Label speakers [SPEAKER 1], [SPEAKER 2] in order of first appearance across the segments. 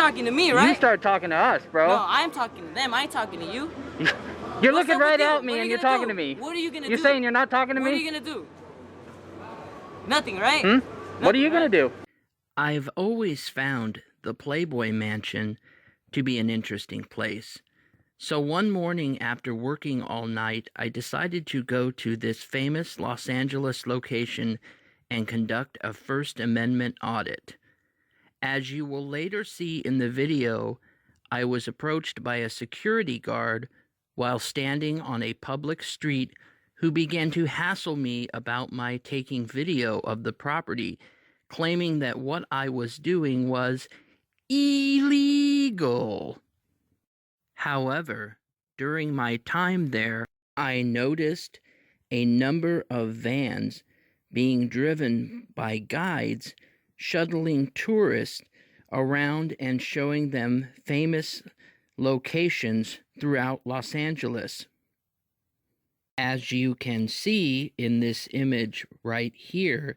[SPEAKER 1] talking to me, right?
[SPEAKER 2] You start talking to us, bro.
[SPEAKER 1] No, I'm talking to them. I ain't talking to you.
[SPEAKER 2] You're looking right at me and you're talking to me.
[SPEAKER 1] What are you gonna do?
[SPEAKER 2] You're saying you're not talking to me?
[SPEAKER 1] What are you gonna do? Nothing, right?
[SPEAKER 2] What are you gonna do?
[SPEAKER 3] I've always found the Playboy Mansion to be an interesting place. So one morning after working all night, I decided to go to this famous Los Angeles location and conduct a First Amendment audit. As you will later see in the video, I was approached by a security guard while standing on a public street who began to hassle me about my taking video of the property, claiming that what I was doing was illegal. However, during my time there, I noticed a number of vans being driven by guides shuttling tourists around and showing them famous locations throughout Los Angeles. As you can see in this image right here,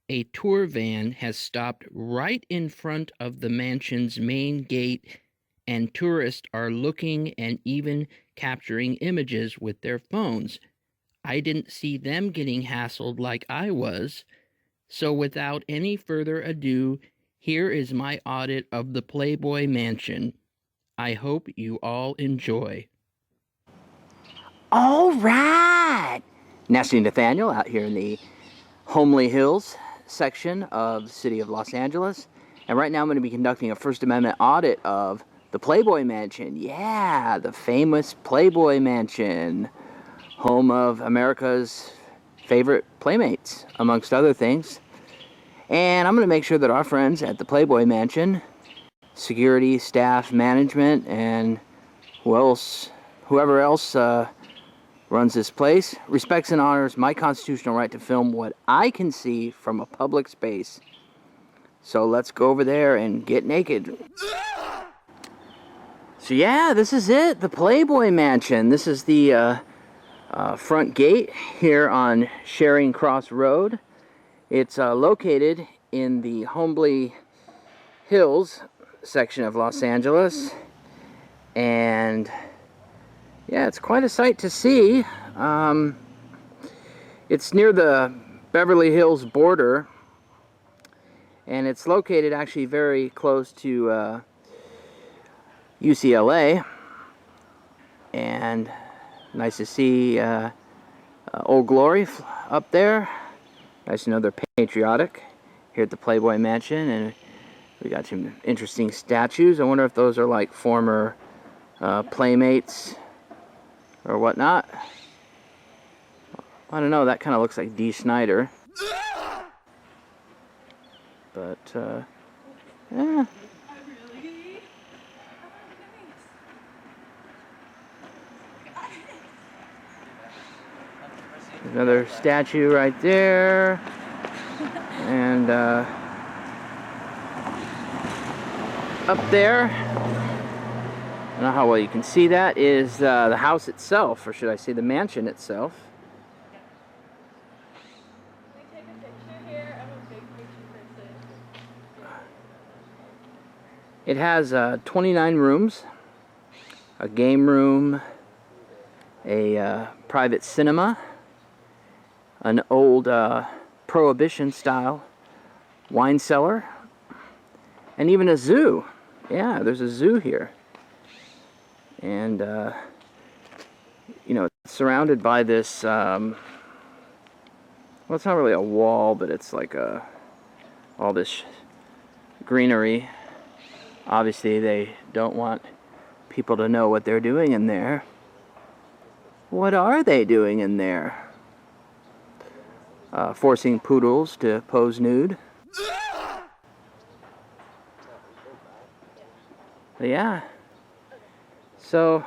[SPEAKER 3] a tour van has stopped right in front of the mansion's main gate, and tourists are looking and even capturing images with their phones. I didn't see them getting hassled like I was. So without any further ado, here is my audit of the Playboy Mansion. I hope you all enjoy.
[SPEAKER 2] All right. Nathanial out here in the Holmby Hills section of the city of Los Angeles. And right now I'm going to be conducting a First Amendment audit of the Playboy Mansion. Yeah, the famous Playboy Mansion. Home of America's favorite playmates, amongst other things. And I'm going to make sure that our friends at the Playboy Mansion, security, staff, management, and whoever else runs this place, respects and honors my constitutional right to film what I can see from a public space. So let's go over there and get naked. So yeah, this is it, the Playboy Mansion. This is the front gate here on Charing Cross Road. It's located in the Holmby Hills section of Los Angeles, and yeah, it's quite a sight to see. It's near the Beverly Hills border, and it's located actually very close to UCLA, and nice to see Old Glory up there. Nice to know they're patriotic here at the Playboy Mansion, and we got some interesting statues. I wonder if those are like former playmates or whatnot. I don't know, that kind of looks like Dee Snider. But, yeah. Another statue right there, and up there, I don't know how well you can see that, is the house itself, or should I say the mansion itself. It has 29 rooms, a game room, a private cinema, an old Prohibition style wine cellar, and even a zoo. Yeah, there's a zoo here. And you know, it's surrounded by this well, it's not really a wall, but it's like all this greenery. Obviously they don't want people to know what they're doing in there. What are they doing in there? Forcing poodles to pose nude. But yeah. So,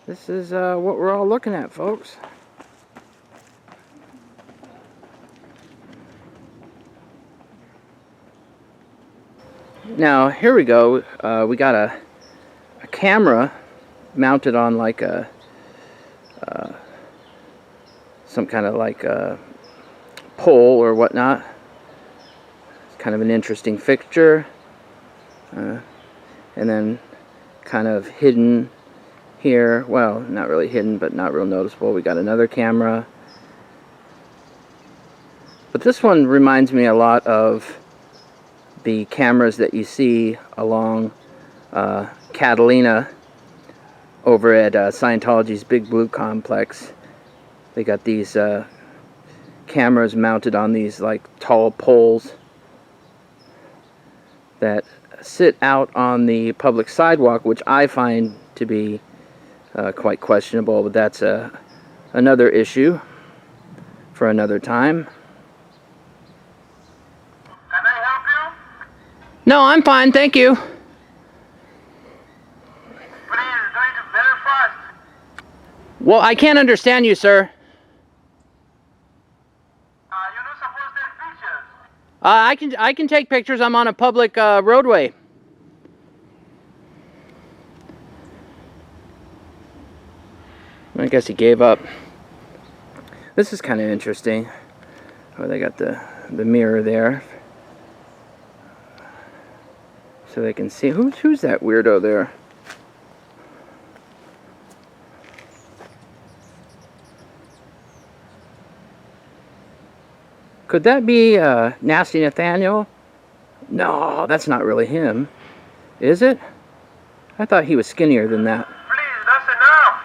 [SPEAKER 2] this is what we're all looking at, folks. Now, here we go. We got a camera mounted on like a some kind of like a pole or whatnot. It's kind of an interesting fixture. and then kind of hidden here, well, not really hidden, but not real noticeable, we got another camera. But this one reminds me a lot of the cameras that you see along Catalina over at Scientology's Big Blue complex. They got these cameras mounted on these like tall poles that sit out on the public sidewalk, which I find to be quite questionable, but that's another issue for another time.
[SPEAKER 4] Can I help you?
[SPEAKER 2] No, I'm fine, thank you.
[SPEAKER 4] Please, do it very fast.
[SPEAKER 2] Well, I can't understand you, sir.
[SPEAKER 4] You're not supposed to take pictures.
[SPEAKER 2] I can take pictures. I'm on a public roadway. I guess he gave up. This is kind of interesting. Oh, they got the mirror there, so they can see who's that weirdo there. Could that be Nasty Nathaniel? No, that's not really him. Is it? I thought he was skinnier than that.
[SPEAKER 4] Please, that's enough.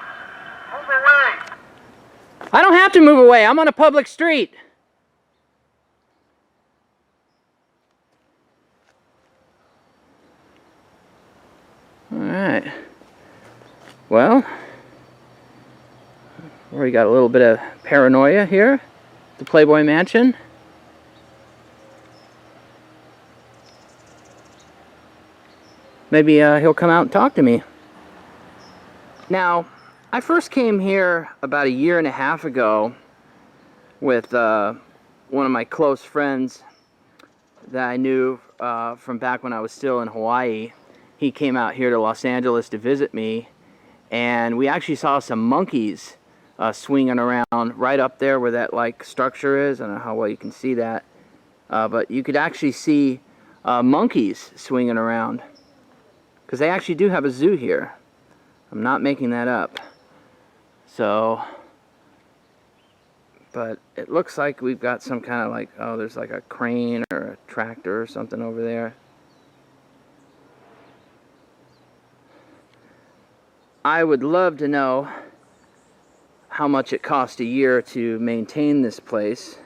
[SPEAKER 4] Move away.
[SPEAKER 2] I don't have to move away. I'm on a public street. Alright. Well, we got a little bit of paranoia here. The Playboy Mansion. Maybe he'll come out and talk to me. Now, I first came here about 1.5 years ago with one of my close friends that I knew from back when I was still in Hawaii. He came out here to Los Angeles to visit me, and we actually saw some monkeys swinging around right up there where that like structure is. I don't know how well you can see that, but you could actually see monkeys swinging around, because they actually do have a zoo here. I'm not making that up. So, but it looks like we've got some kind of like, oh, there's like a crane or a tractor or something over there. I would love to know how much it costs a year to maintain this place.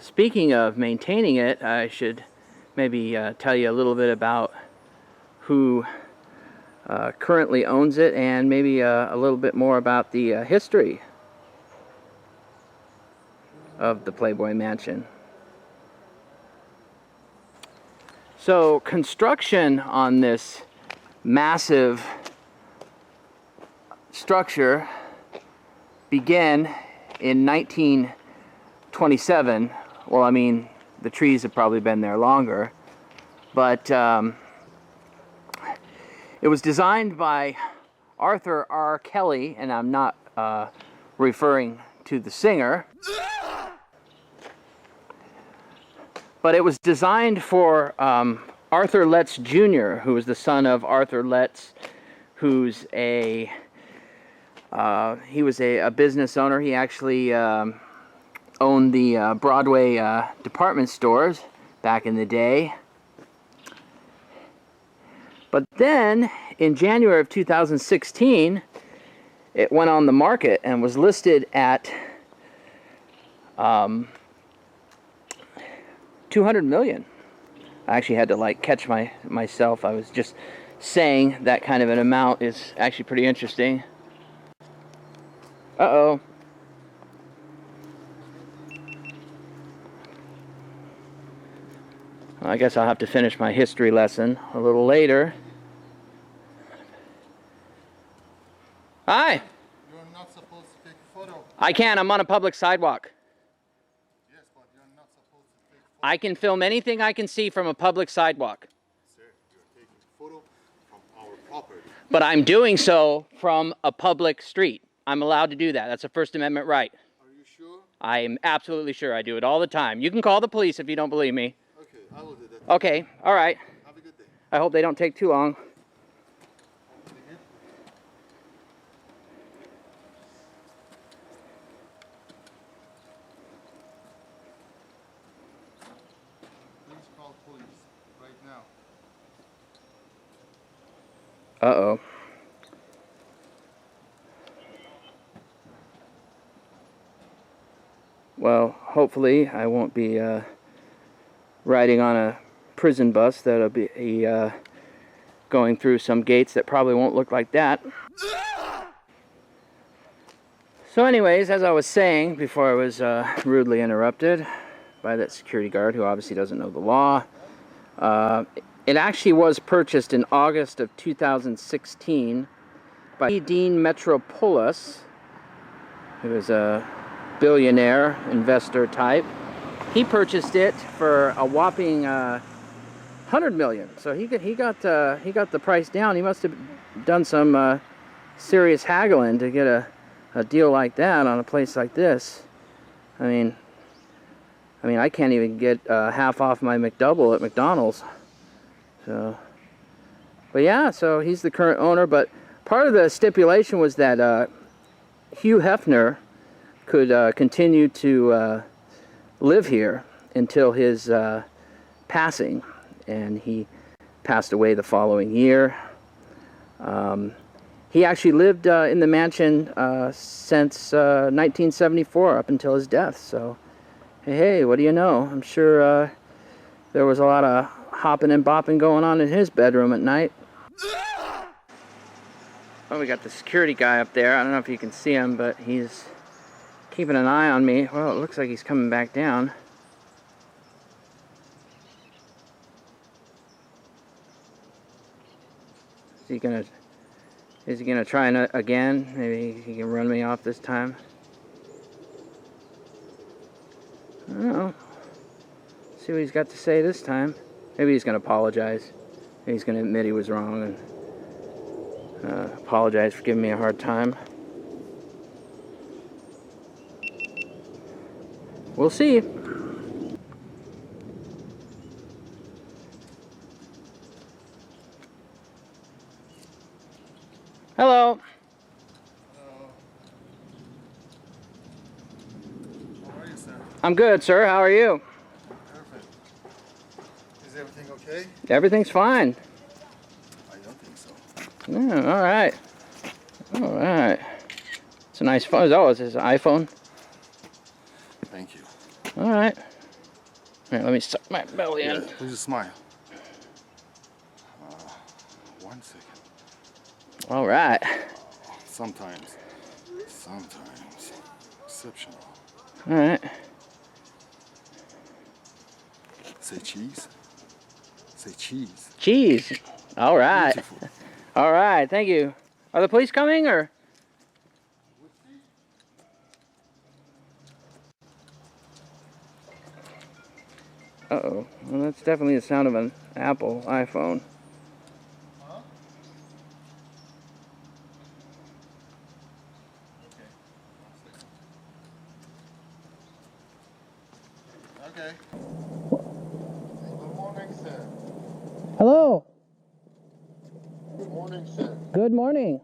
[SPEAKER 2] Speaking of maintaining it, I should maybe tell you a little bit about who currently owns it, and maybe a little bit more about the history of the Playboy Mansion. So construction on this massive structure began in 1927. Well, I mean, the trees have probably been there longer, but it was designed by Arthur R. Kelly, and I'm not referring to the singer, but it was designed for Arthur Letts Jr., who was the son of Arthur Letts, who's he was a business owner. He actually owned the Broadway department stores back in the day. But then, in January of 2016, it went on the market and was listed at $200 million. I actually had to like catch myself. I was just saying that kind of an amount is actually pretty interesting. Uh-oh. I guess I'll have to finish my history lesson a little later. Hi.
[SPEAKER 4] You're not supposed to take a photo.
[SPEAKER 2] I can. I'm on a public sidewalk.
[SPEAKER 4] Yes, but you're not supposed to take a photo.
[SPEAKER 2] I can film anything I can see from a public sidewalk.
[SPEAKER 4] Sir, you're taking a photo from our property.
[SPEAKER 2] But I'm doing so from a public street. I'm allowed to do that. That's a First Amendment right.
[SPEAKER 4] Are you sure?
[SPEAKER 2] I'm absolutely sure I do it all the time. You can call the police if you don't believe me.
[SPEAKER 4] Okay, I will do that.
[SPEAKER 2] Okay, all right.
[SPEAKER 4] Have a good day.
[SPEAKER 2] I hope they don't take too long.
[SPEAKER 4] Please call police right now.
[SPEAKER 2] Uh-oh. Well, hopefully I won't be riding on a prison bus that'll be going through some gates that probably won't look like that. So anyways, as I was saying before I was rudely interrupted by that security guard who obviously doesn't know the law, it actually was purchased in August of 2016 by Dean Metropoulos, who is a billionaire investor type. He purchased it for a whopping $100 million. So he got the price down. He must have done some serious haggling to get a deal like that on a place like this. I mean, I can't even get half off my McDouble at McDonald's. So, but yeah, so he's the current owner. But part of the stipulation was that Hugh Hefner could continue to live here until his passing, and he passed away the following year. He actually lived in the mansion since 1974 up until his death. So, hey, what do you know? I'm sure there was a lot of hopping and bopping going on in his bedroom at night. Oh, we got the security guy up there. I don't know if you can see him, but he's keeping an eye on me. Well, it looks like he's coming back down. Is he gonna try again? Maybe he can run me off this time. I don't know. See what he's got to say this time. Maybe he's gonna apologize. Maybe he's gonna admit he was wrong and apologize for giving me a hard time. We'll see. Hello.
[SPEAKER 4] Hello. How are you, sir?
[SPEAKER 2] I'm good, sir. How are you?
[SPEAKER 4] Perfect. Is everything okay?
[SPEAKER 2] Everything's fine.
[SPEAKER 4] I don't think so.
[SPEAKER 2] Yeah, all right. All right. It's a nice phone. Oh, is this an iPhone?
[SPEAKER 4] Thank you.
[SPEAKER 2] All right. Here, let me suck my belly in.
[SPEAKER 4] Yeah, please smile. 1 second.
[SPEAKER 2] All right.
[SPEAKER 4] Sometimes, exceptional.
[SPEAKER 2] All right.
[SPEAKER 4] Say cheese. Say cheese.
[SPEAKER 2] Cheese. All right.
[SPEAKER 4] Beautiful.
[SPEAKER 2] All right. Thank you. Are the police coming or? Uh-oh. Well, that's definitely the sound of an Apple iPhone.
[SPEAKER 4] Huh? Okay. Good morning, sir.
[SPEAKER 2] Hello.
[SPEAKER 5] Good morning, sir.
[SPEAKER 2] Good morning.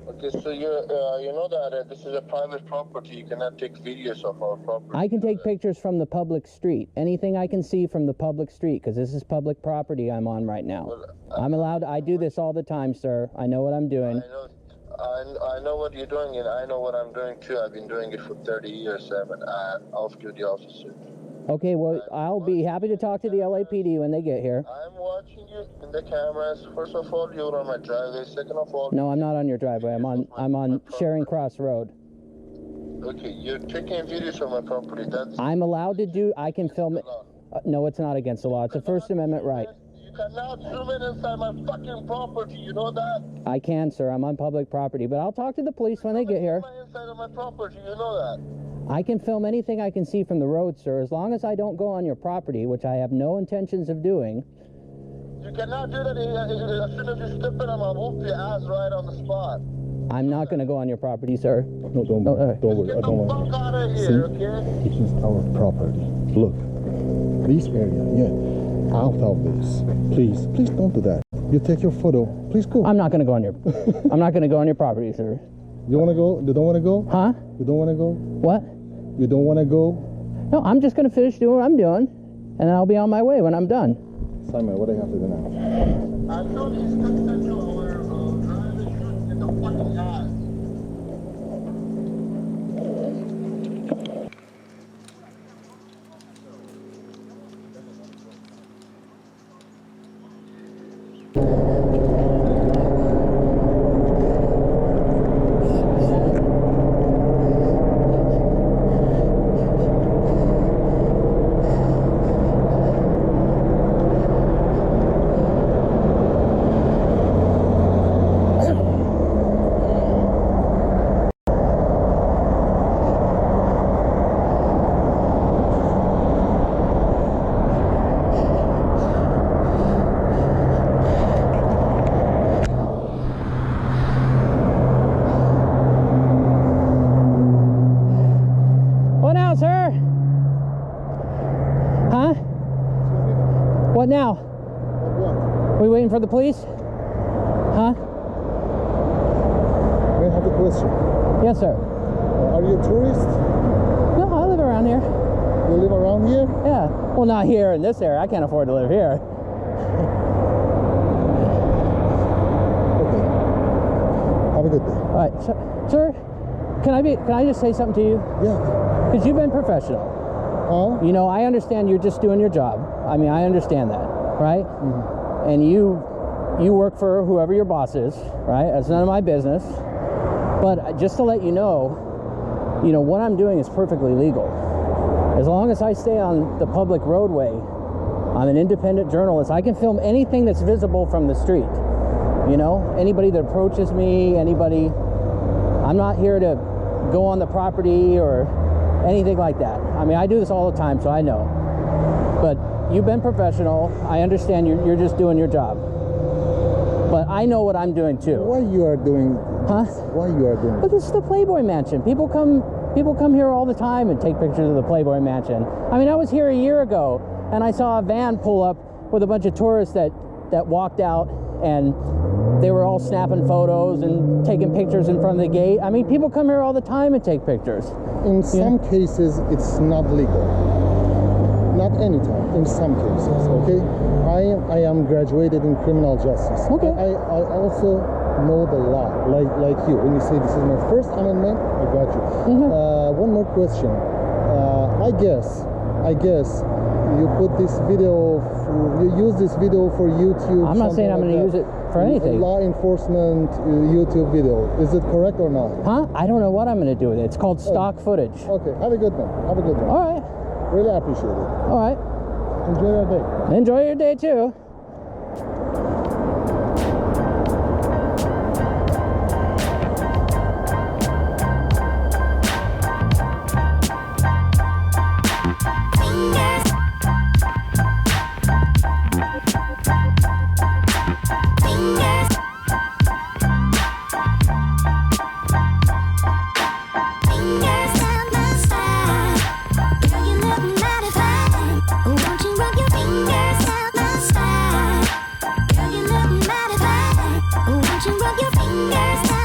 [SPEAKER 5] Okay, so you know that this is a private property. You cannot take videos of our property.
[SPEAKER 2] I can take pictures from the public street. Anything I can see from the public street, because this is public property I'm on right now.
[SPEAKER 5] Well,
[SPEAKER 2] I'm allowed. I do this all the time, sir. I know what I'm doing.
[SPEAKER 5] I know what you're doing, and I know what I'm doing too. I've been doing it for 30 years. I'm an off-duty officer.
[SPEAKER 2] Okay, well, I'll be happy to talk to the LAPD when they get here.
[SPEAKER 5] I'm watching you in the cameras. First of all, you're on my driveway. Second of all,
[SPEAKER 2] No, I'm not on your driveway. I'm on Sharing Cross Road.
[SPEAKER 5] okay, you're taking videos of my property. That's
[SPEAKER 2] I'm allowed to do. I can film it.
[SPEAKER 5] law.
[SPEAKER 2] No, it's not against the law. It's a First Amendment right.
[SPEAKER 5] You cannot zoom in inside my fucking property. You know that?
[SPEAKER 2] I can, sir. I'm on public property, but I'll talk to the police when they get here.
[SPEAKER 5] Inside of my property. You know that?
[SPEAKER 2] I can film anything I can see from the road, sir, as long as I don't go on your property, which I have no intentions of doing.
[SPEAKER 5] You cannot do that. As soon as you step in, I'm gonna whoop your ass right on the spot.
[SPEAKER 3] I'm not going to go on your property, sir.
[SPEAKER 4] No, don't worry. Don't worry. I don't
[SPEAKER 5] Fuck
[SPEAKER 4] want.
[SPEAKER 5] out of
[SPEAKER 4] See,
[SPEAKER 5] here, okay?
[SPEAKER 4] it is our property. Look, this area, yeah, out of this. Please don't do that. You take your photo. Please go.
[SPEAKER 3] I'm not going to go on your. I'm not going to go on your property, sir.
[SPEAKER 4] You wanna go? You don't wanna go?
[SPEAKER 3] Huh?
[SPEAKER 4] You don't wanna go?
[SPEAKER 3] What?
[SPEAKER 4] You don't wanna go?
[SPEAKER 3] No, I'm just going to finish doing what I'm doing, and then I'll be on my way when I'm done.
[SPEAKER 4] Simon, what do I have to do now?
[SPEAKER 5] I thought he's coming to our driving in the fucking eye.
[SPEAKER 3] What now, sir? Huh? What now?
[SPEAKER 4] What?
[SPEAKER 3] We waiting for the police? Huh?
[SPEAKER 4] May I have a question?
[SPEAKER 3] Yes, sir.
[SPEAKER 4] Are you a tourist?
[SPEAKER 3] No, I live around here.
[SPEAKER 4] You live around here?
[SPEAKER 3] Yeah. Well, not here in this area. I can't afford to live here.
[SPEAKER 4] Okay. Have a good day.
[SPEAKER 3] All right, sir. Can I just say something to you?
[SPEAKER 4] Yeah.
[SPEAKER 3] Because you've been professional.
[SPEAKER 4] Huh?
[SPEAKER 3] You know, I understand you're just doing your job. I mean, I understand that, right?
[SPEAKER 4] Mm-hmm.
[SPEAKER 3] And you work for whoever your boss is, right? That's none of my business. But just to let you know, what I'm doing is perfectly legal. As long as I stay on the public roadway, I'm an independent journalist. I can film anything that's visible from the street. Anybody that approaches me, anybody. I'm not here to go on the property or anything like that. I mean, I do this all the time, so I know. But you've been professional. I understand you're just doing your job. But I know what I'm doing too.
[SPEAKER 4] Why you are doing?
[SPEAKER 3] Huh?
[SPEAKER 4] Why you are doing?
[SPEAKER 3] But this is the Playboy Mansion. People come here all the time and take pictures of the Playboy Mansion. I mean, I was here a year ago and I saw a van pull up with a bunch of tourists that walked out, and they were all snapping photos and taking pictures in front of the gate. I mean, people come here all the time and take pictures.
[SPEAKER 4] In some cases, it's not legal. Not anytime. In some cases, okay. I am graduated in criminal justice.
[SPEAKER 3] Okay.
[SPEAKER 4] I also know the law, like you. When you say this is my First Amendment, I got you.
[SPEAKER 3] Mm-hmm.
[SPEAKER 4] One more question. I guess you put this video. You use this video for YouTube.
[SPEAKER 3] I'm not saying I'm going to use it for anything.
[SPEAKER 4] Law enforcement YouTube video. Is it correct or not?
[SPEAKER 3] Huh? I don't know what I'm going to do with it. It's called stock footage.
[SPEAKER 4] Okay. Have a good one. Have a good one.
[SPEAKER 3] All right.
[SPEAKER 4] Really appreciate it.
[SPEAKER 3] All right.
[SPEAKER 4] Enjoy your day.
[SPEAKER 3] Enjoy your day too.
[SPEAKER 6] Rub your fingers